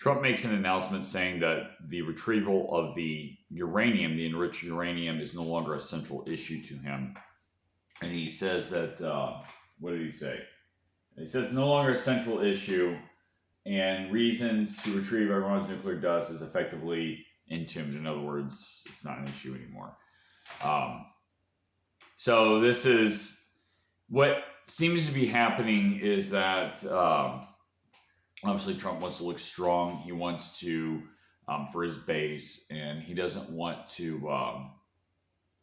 Trump makes an announcement saying that the retrieval of the uranium, the enriched uranium, is no longer a central issue to him. And he says that, what did he say? He says it's no longer a central issue, and reasons to retrieve Iran's nuclear dust is effectively entombed. In other words, it's not an issue anymore. So this is what seems to be happening is that obviously Trump wants to look strong. He wants to for his base, and he doesn't want to.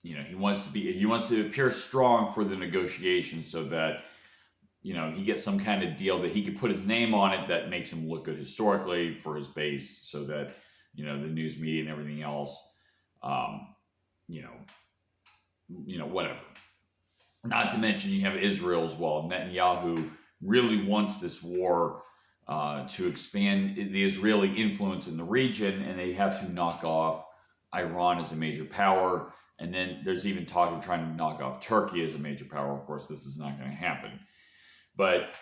He wants to appear strong for the negotiations so that he gets some kind of deal that he could put his name on it that makes him look good historically for his base, so that the news media and everything else, whatever. Not to mention you have Israel as well. Netanyahu really wants this war to expand the Israeli influence in the region, and they have to knock off Iran as a major power. And then there's even talk of trying to knock off Turkey as a major power. Of course, this is not going to happen. But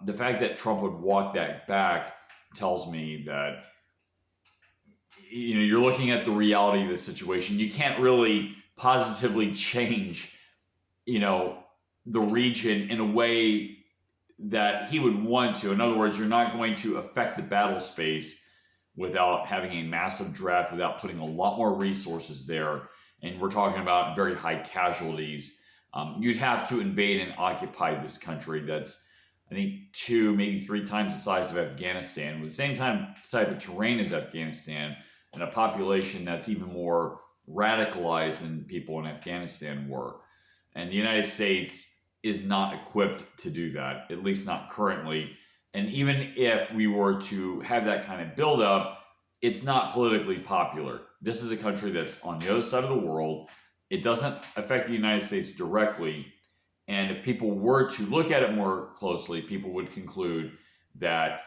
the fact that Trump would walk that back tells me that you're looking at the reality of the situation. You can't really positively change, the region in a way that he would want to. In other words, you're not going to affect the battle space without having a massive draft, without putting a lot more resources there. And we're talking about very high casualties. You'd have to invade and occupy this country that's, I think, 2, maybe 3 times the size of Afghanistan, with the same type of terrain as Afghanistan, and a population that's even more radicalized than people in Afghanistan were. And the United States is not equipped to do that, at least not currently. And even if we were to have that kind of buildup, it's not politically popular. This is a country that's on the other side of the world. It doesn't affect the United States directly. And if people were to look at it more closely, people would conclude that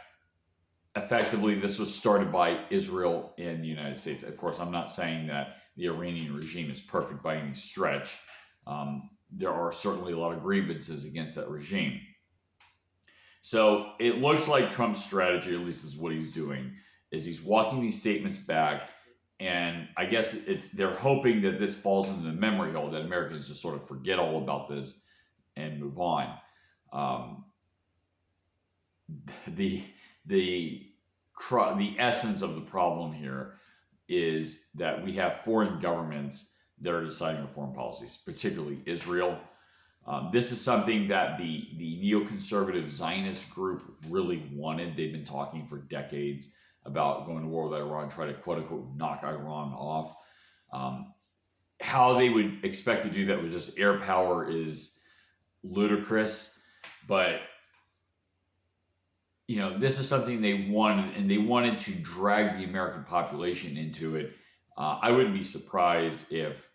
effectively this was started by Israel and the United States. Of course, I'm not saying that the Iranian regime is perfect by any stretch. There are certainly a lot of grievances against that regime. So it looks like Trump's strategy, at least is what he's doing, is he's walking these statements back. And I guess they're hoping that this falls into the memory hole, that Americans just sort of forget all about this and move on. The essence of the problem here is that we have foreign governments that are deciding our foreign policies, particularly Israel. This is something that the neoconservative Zionist group really wanted. They've been talking for decades about going to war with Iran, try to quote-unquote knock Iran off. How they would expect to do that with just air power is ludicrous. But, this is something they wanted, and they wanted to drag the American population into it. I wouldn't be surprised if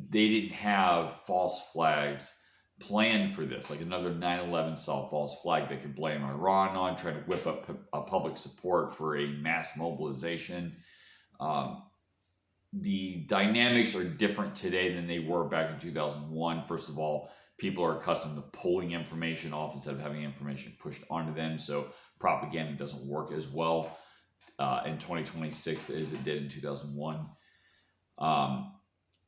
they didn't have false flags planned for this, like another 9/11 style false flag they could blame Iran on, try to whip up public support for a mass mobilization. The dynamics are different today than they were back in 2001. First of all, people are accustomed to pulling information off instead of having information pushed onto them, so propaganda doesn't work as well in 2026 as it did in 2001.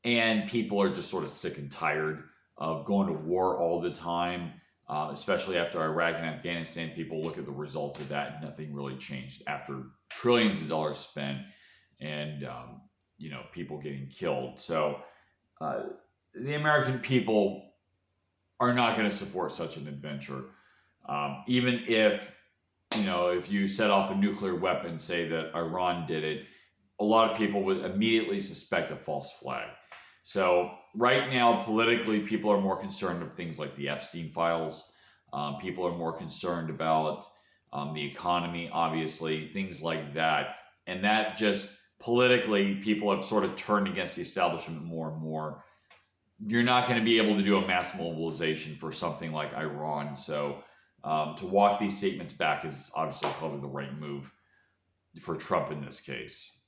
And people are just sort of sick and tired of going to war all the time, especially after Iraq and Afghanistan. People look at the results of that, and nothing really changed after trillions of dollars spent and, people getting killed. So the American people are not going to support such an adventure. Even if you set off a nuclear weapon, say that Iran did it, a lot of people would immediately suspect a false flag. So right now, politically, people are more concerned with things like the Epstein files. People are more concerned about the economy, obviously, things like that. And that just politically, people have sort of turned against the establishment more and more. You're not going to be able to do a mass mobilization for something like Iran. So to walk these statements back is obviously probably the right move for Trump in this case.